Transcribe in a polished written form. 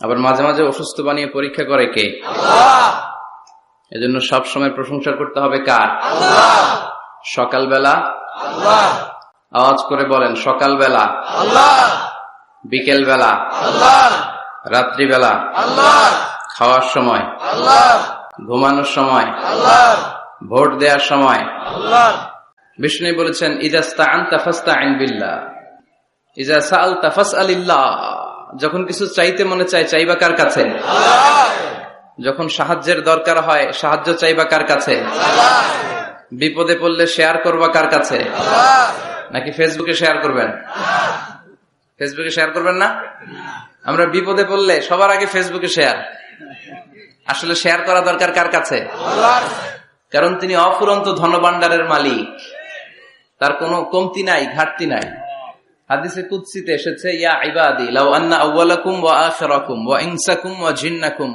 আবার মাঝে মাঝে অসুস্থ বানিয়ে পরীক্ষা করে কে? এজন্য সব সময় প্রশংসা করতে হবে কার? সকালবেলা আওয়াজ করে বলেন, সকালবেলা, বিকেল বেলা, রাত্রিবেলা, খাওয়ার সময়, ঘুমানোর সময়, ভোট দেওয়ার সময়। বিষ্ণু বলেছেন, ইযা ইসতাআনতা ফাসতাইন বিল্লাহ, ইযা সাআলতা ফাসআলিল্লাহ। যখন কিছু চাইতে মনে চায়, চাইবা কার কাছে? যখন সাহায্যের দরকার হয়, সাহায্য চাইবা কার কাছে? বিপদে পড়লে শেয়ার করবা কার কাছে? নাকি ফেসবুকে শেয়ার করবেন? ফেসবুকে শেয়ার করবেন না? আমরা বিপদে পড়লে সবার আগে ফেসবুকে শেয়ার। আসলে শেয়ার করা দরকার কার কাছে? কারণ তিনি অফুরন্ত ধনভাণ্ডারের মালিক, তার কোনো কমতি নাই, ঘাটতি নাই। হাদিসে কুদসিতে এসেছে, ইয়া ইবাদি লাউ আন্না আউওয়ালাকুম ওয়া আখিরাকুম ওয়া ইনসাকুম ওয়া জিন্নাকুম